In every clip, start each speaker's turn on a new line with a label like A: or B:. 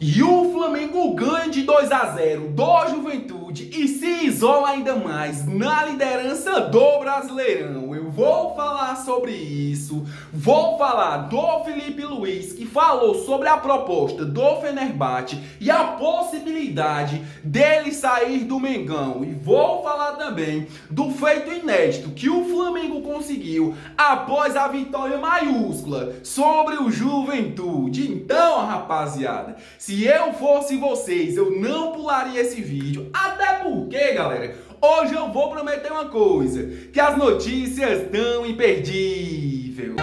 A: E o Flamengo ganha de 2-0 do Juventude e se isola ainda mais na liderança do Brasileirão. Eu vou falar sobre isso, vou falar do Felipe Luiz, que falou sobre a proposta do Fenerbahçe e a possibilidade dele sair do Mengão. E vou falar também do feito inédito que o Flamengo conseguiu após a vitória maiúscula sobre o Juventude. Então, rapaziada, se eu fosse vocês, eu não pularia esse vídeo. Até porque, galera, hoje eu vou prometer uma coisa: que as notícias estão imperdíveis.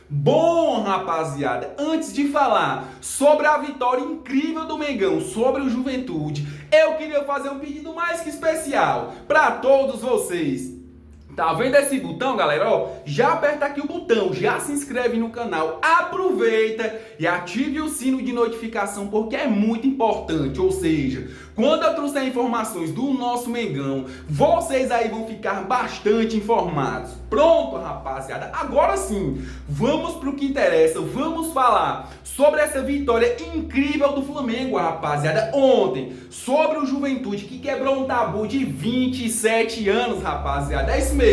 A: Bom, rapaziada, antes de falar sobre a vitória incrível do Mengão sobre o Juventude, eu queria fazer um pedido mais que especial para todos vocês. Tá vendo esse botão, galera? Ó, já aperta aqui o botão, já se inscreve no canal, aproveita e ative o sino de notificação porque é muito importante. Ou seja, quando eu trouxer informações do nosso Mengão, vocês aí vão ficar bastante informados. Pronto, rapaziada, agora sim, vamos pro que interessa, vamos falar sobre essa vitória incrível do Flamengo, rapaziada, ontem, sobre o Juventude, que quebrou um tabu de 27 anos, rapaziada, é isso mesmo.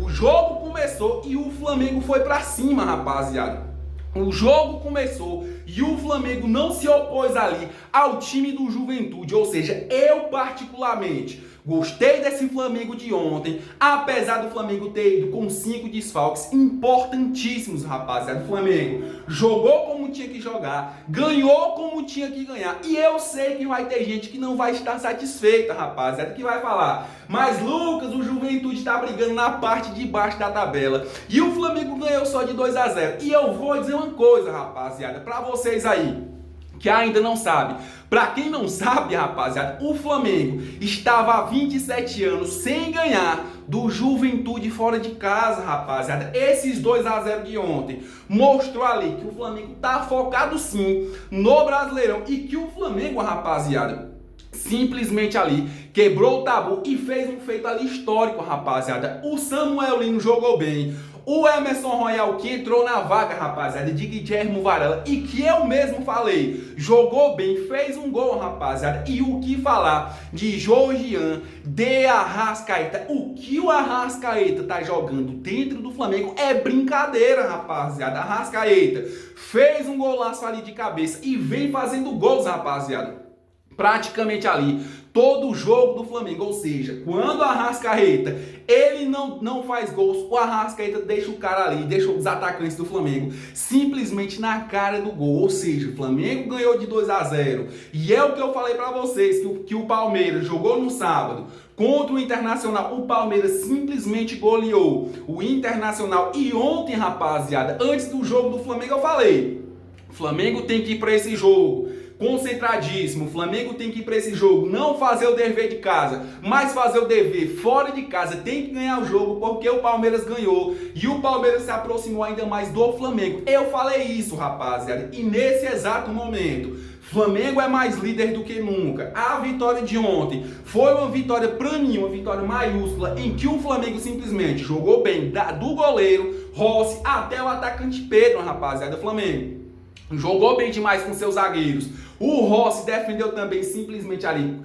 A: O jogo começou e o Flamengo foi pra cima, rapaziada. O jogo começou e o Flamengo não se opôs ali ao time do Juventude. Ou seja, eu particularmente gostei desse Flamengo de ontem, apesar do Flamengo ter ido com 5 desfalques importantíssimos, rapaziada. O Flamengo jogou como tinha que jogar, ganhou como tinha que ganhar. E eu sei que vai ter gente que não vai estar satisfeita, rapaziada, que vai falar: mas Lucas, o Juventude está brigando na parte de baixo da tabela e o Flamengo ganhou só de 2-0. E eu vou dizer uma coisa, rapaziada, para vocês aí que ainda não sabe. Para quem não sabe, rapaziada, o Flamengo estava há 27 anos sem ganhar do Juventude fora de casa, rapaziada. Esses 2-0 de ontem mostrou ali que o Flamengo tá focado sim no Brasileirão e que o Flamengo, rapaziada, simplesmente ali quebrou o tabu e fez um feito ali histórico, rapaziada. O Samuel Lino jogou bem. O Emerson Royal, que entrou na vaga, rapaziada, de Guilherme Varela, e que eu mesmo falei, jogou bem, fez um gol, rapaziada. E o que falar de Georgian, de Arrascaeta? O que o Arrascaeta tá jogando dentro do Flamengo é brincadeira, rapaziada. Arrascaeta fez um golaço ali de cabeça e vem fazendo gols, rapaziada, praticamente ali todo o jogo do Flamengo. Ou seja, quando o Arrascaeta ele não faz gols, o Arrascaeta deixa o cara ali, deixa os atacantes do Flamengo simplesmente na cara do gol. Ou seja, o Flamengo ganhou de 2-0. E é o que eu falei pra vocês, que o Palmeiras jogou no sábado contra o Internacional. O Palmeiras simplesmente goleou o Internacional. E ontem, rapaziada, antes do jogo do Flamengo, eu falei: o Flamengo tem que ir pra esse jogo concentradíssimo. O Flamengo tem que ir para esse jogo, não fazer o dever de casa, mas fazer o dever fora de casa. Tem que ganhar o jogo porque o Palmeiras ganhou e o Palmeiras se aproximou ainda mais do Flamengo. Eu falei isso, rapaziada, e nesse exato momento Flamengo é mais líder do que nunca. A vitória de ontem foi uma vitória para mim, uma vitória maiúscula, em que o Flamengo simplesmente jogou bem, do goleiro Rossi até o atacante Pedro, rapaziada. O Flamengo jogou bem demais com seus zagueiros. O Rossi defendeu também simplesmente ali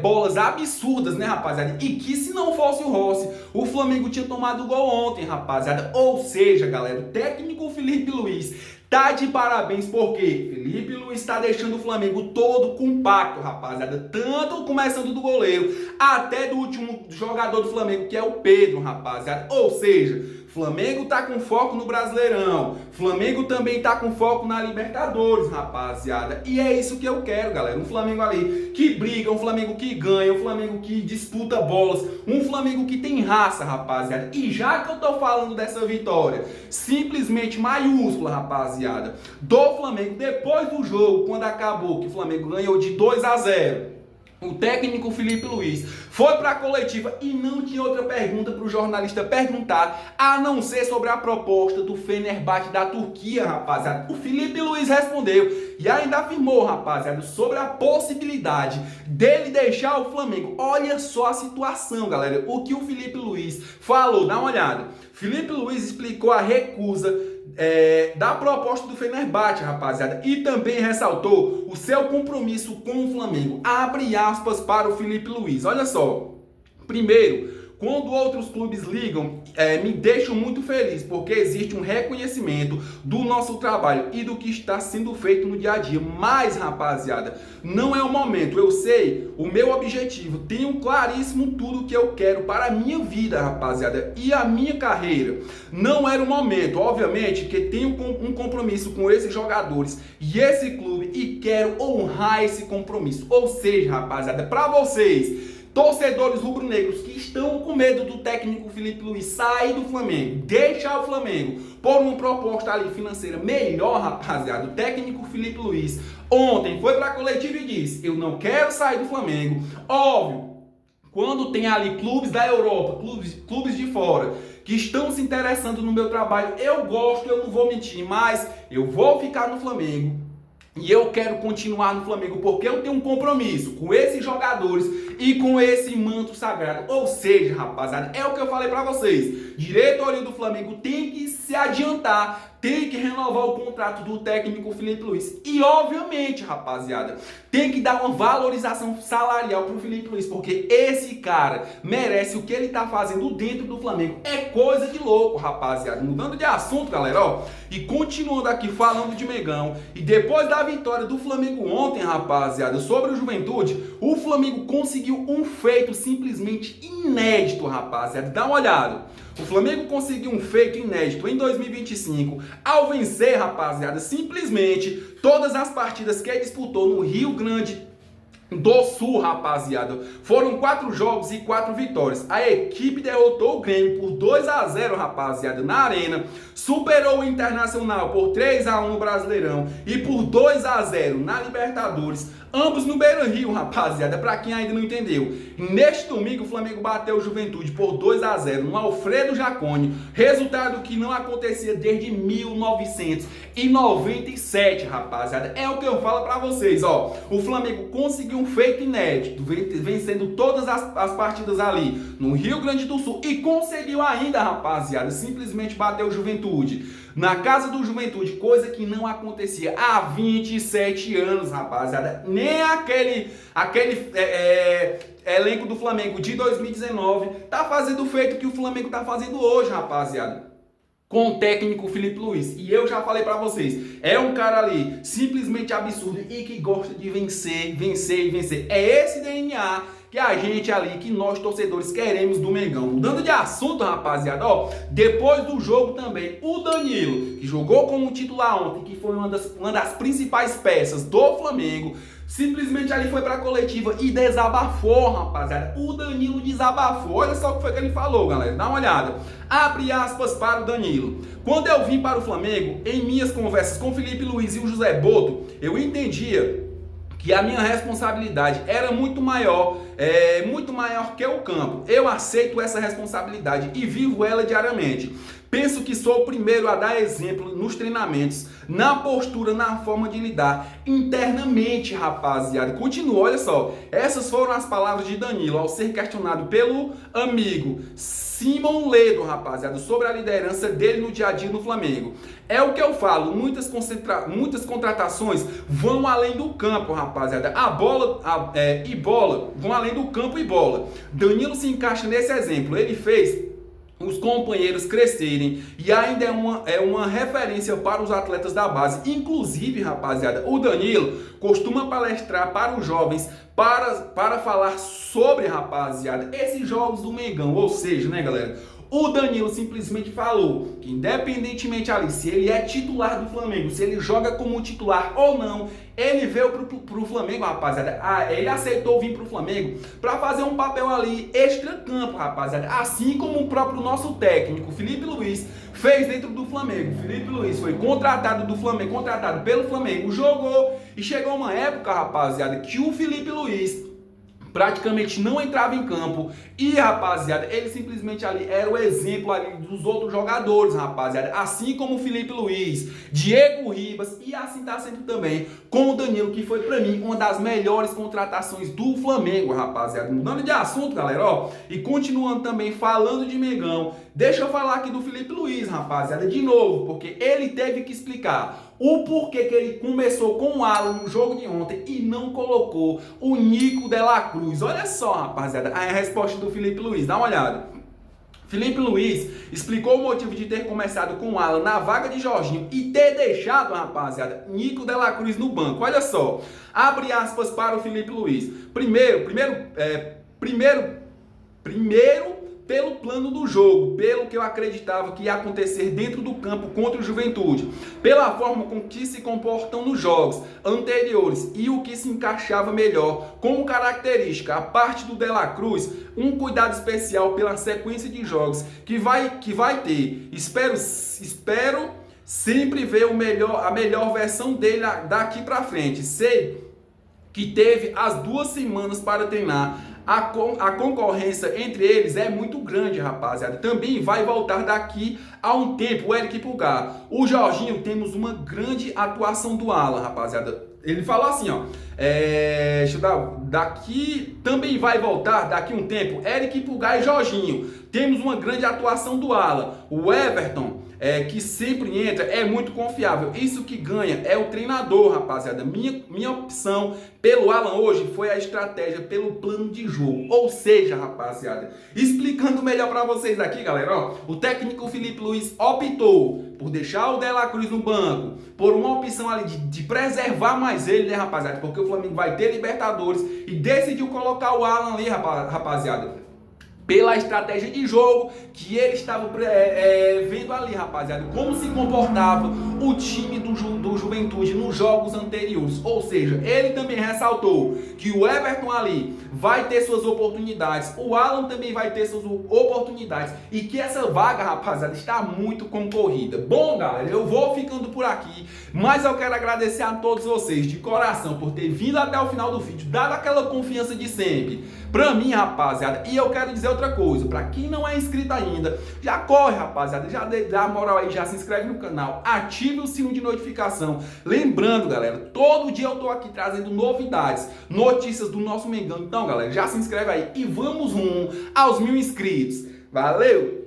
A: bolas absurdas, né, rapaziada? E que se não fosse o Rossi, o Flamengo tinha tomado o gol ontem, rapaziada. Ou seja, galera, o técnico Felipe Luiz tá de parabéns, porque Felipe Luiz tá deixando o Flamengo todo compacto, rapaziada. Tanto começando do goleiro até do último jogador do Flamengo, que é o Pedro, rapaziada. Ou seja, Flamengo tá com foco no Brasileirão. Flamengo também tá com foco na Libertadores, rapaziada. E é isso que eu quero, galera. Um Flamengo ali que briga, um Flamengo que ganha, um Flamengo que disputa bolas, um Flamengo que tem raça, rapaziada. E já que eu tô falando dessa vitória simplesmente maiúscula, rapaziada, do Flamengo, depois do jogo, quando acabou, que o Flamengo ganhou de 2-0, o técnico Felipe Luiz foi para a coletiva e não tinha outra pergunta para o jornalista perguntar, a não ser sobre a proposta do Fenerbahçe da Turquia, rapaziada. O Felipe Luiz respondeu e ainda afirmou, rapaziada, sobre a possibilidade dele deixar o Flamengo. Olha só a situação, galera, o que o Felipe Luiz falou, dá uma olhada. Felipe Luiz explicou a recusa da proposta do Fenerbahçe, rapaziada, e também ressaltou o seu compromisso com o Flamengo. Abre aspas para o Filipe Luiz. Olha só, primeiro, quando outros clubes ligam, me deixam muito feliz, porque existe um reconhecimento do nosso trabalho e do que está sendo feito no dia a dia. Mas, rapaziada, não é o momento. Eu sei o meu objetivo, tenho claríssimo tudo que eu quero para a minha vida, rapaziada, e a minha carreira. Não era o momento. Obviamente que tenho um compromisso com esses jogadores e esse clube e quero honrar esse compromisso. Ou seja, rapaziada, para vocês, torcedores rubro-negros que estão com medo do técnico Filipe Luiz sair do Flamengo, deixar o Flamengo por uma proposta ali financeira melhor, rapaziada, o técnico Filipe Luiz ontem foi para a coletiva e disse: eu não quero sair do Flamengo. Óbvio, quando tem ali clubes da Europa, clubes de fora, que estão se interessando no meu trabalho, eu gosto, eu não vou mentir, mas eu vou ficar no Flamengo. E eu quero continuar no Flamengo porque eu tenho um compromisso com esses jogadores e com esse manto sagrado. Ou seja, rapaziada, é o que eu falei pra vocês. Diretoria do Flamengo tem que se adiantar, tem que renovar o contrato do técnico Filipe Luiz. E obviamente, rapaziada, tem que dar uma valorização salarial pro Filipe Luiz, porque esse cara merece. O que ele tá fazendo dentro do Flamengo é coisa de louco, rapaziada. Mudando de assunto, galera, ó, e continuando aqui falando de Mengão, e depois da vitória do Flamengo ontem, rapaziada, sobre o Juventude, o Flamengo conseguiu um feito simplesmente inédito, rapaziada. Dá uma olhada. O Flamengo conseguiu um feito inédito em 2025 ao vencer, rapaziada, simplesmente todas as partidas que ele disputou no Rio Grande do Sul, rapaziada. Foram 4 jogos e 4 vitórias. A equipe derrotou o Grêmio por 2-0, rapaziada, na Arena. Superou o Internacional por 3-1 no Brasileirão e por 2-0 na Libertadores. Ambos no Beira-Rio, rapaziada, pra quem ainda não entendeu. Neste domingo, o Flamengo bateu o Juventude por 2-0 no Alfredo Jaconi. Resultado que não acontecia desde 1997, rapaziada. É o que eu falo pra vocês, ó. O Flamengo conseguiu um feito inédito, vencendo todas as partidas ali no Rio Grande do Sul. E conseguiu ainda, rapaziada, simplesmente bater o Juventude na casa do Juventude, coisa que não acontecia há 27 anos, rapaziada. Nem aquele elenco do Flamengo de 2019 tá fazendo o feito que o Flamengo tá fazendo hoje, rapaziada, com o técnico Filipe Luiz. E eu já falei pra vocês, é um cara ali simplesmente absurdo e que gosta de vencer, vencer e vencer. É esse DNA que a gente ali, que nós torcedores queremos do Mengão. Mudando de assunto, rapaziada, ó, depois do jogo também, o Danilo, que jogou como titular ontem, que foi uma das principais peças do Flamengo, simplesmente ali foi pra coletiva e desabafou, rapaziada. O Danilo desabafou. Olha só o que foi que ele falou, galera. Dá uma olhada. Abre aspas para o Danilo. Quando eu vim para o Flamengo, em minhas conversas com o Filipe Luiz e o José Boto, eu entendia que a minha responsabilidade era muito maior que o campo. Eu aceito essa responsabilidade e vivo ela diariamente. Penso que sou o primeiro a dar exemplo nos treinamentos, na postura, na forma de lidar internamente, rapaziada. Continua, olha só. Essas foram as palavras de Danilo ao ser questionado pelo amigo Simon Ledo, rapaziada, sobre a liderança dele no dia a dia no Flamengo. É o que eu falo, muitas contratações vão além do campo, rapaziada. Bola vão além do campo e bola. Danilo se encaixa nesse exemplo. Ele fez os companheiros crescerem e ainda é uma referência para os atletas da base. Inclusive, rapaziada, o Danilo costuma palestrar para os jovens para falar sobre, rapaziada, esses jogos do Mengão. Ou seja, né, galera, o Danilo simplesmente falou que independentemente ali se ele é titular do Flamengo, se ele joga como titular ou não, ele veio pro Flamengo, rapaziada. Ele aceitou vir pro Flamengo para fazer um papel ali extra-campo, rapaziada. Assim como o próprio nosso técnico, Filipe Luiz, fez dentro do Flamengo. Filipe Luiz foi contratado pelo Flamengo, jogou e chegou uma época, rapaziada, que o Filipe Luiz praticamente não entrava em campo e, rapaziada, ele simplesmente ali era o exemplo ali dos outros jogadores, rapaziada, assim como o Filipe Luiz, Diego Ribas e assim tá sendo também com o Danilo, que foi pra mim uma das melhores contratações do Flamengo, rapaziada. Mudando de assunto, galera, ó, e continuando também falando de Mengão, deixa eu falar aqui do Felipe Luiz, rapaziada, de novo, porque ele teve que explicar o porquê que ele começou com o Alan no jogo de ontem e não colocou o Nico de la Cruz. Olha só, rapaziada, a resposta do Felipe Luiz, dá uma olhada. Felipe Luiz explicou o motivo de ter começado com o Alan na vaga de Jorginho e ter deixado, rapaziada, Nico de la Cruz no banco. Olha só, abre aspas para o Felipe Luiz. Primeiro, pelo plano do jogo, pelo que eu acreditava que ia acontecer dentro do campo contra o Juventude, pela forma com que se comportam nos jogos anteriores e o que se encaixava melhor como característica, a parte do De La Cruz, um cuidado especial pela sequência de jogos que vai ter. Espero sempre ver a melhor versão dele daqui para frente. Sei que teve as 2 semanas para treinar. A concorrência entre eles é muito grande, rapaziada. Também vai voltar daqui a um tempo o Eric Pulgar. O Jorginho, temos uma grande atuação do Alan, rapaziada. Ele falou assim, ó. Daqui também vai voltar daqui a um tempo Eric Pulgar e Jorginho. Temos uma grande atuação do Alan. O Everton, que sempre entra, é muito confiável. Isso que ganha é o treinador, rapaziada. Minha opção pelo Alan hoje foi a estratégia, pelo plano de jogo. Ou seja, rapaziada, explicando melhor para vocês aqui, galera, ó, o técnico Felipe Luiz optou por deixar o De La Cruz no banco, por uma opção ali de preservar mais ele, né, rapaziada? Porque o Flamengo vai ter Libertadores e decidiu colocar o Alan ali, rapaziada, pela estratégia de jogo que ele estava vendo ali, rapaziada, como se comportava o time do Juventude nos jogos anteriores. Ou seja, ele também ressaltou que o Everton ali vai ter suas oportunidades, o Alan também vai ter suas oportunidades e que essa vaga, rapaziada, está muito concorrida. Bom, galera, eu vou ficando por aqui, mas eu quero agradecer a todos vocês de coração por ter vindo até o final do vídeo, dado aquela confiança de sempre pra mim, rapaziada. E eu quero dizer outra coisa, pra quem não é inscrito ainda, já corre, rapaziada, já dá a moral aí, já se inscreve no canal, ative o sininho de notificação. Lembrando, galera, todo dia eu tô aqui trazendo novidades, notícias do nosso Mengão. Então, galera, já se inscreve aí e vamos rumo aos 1000 inscritos. Valeu!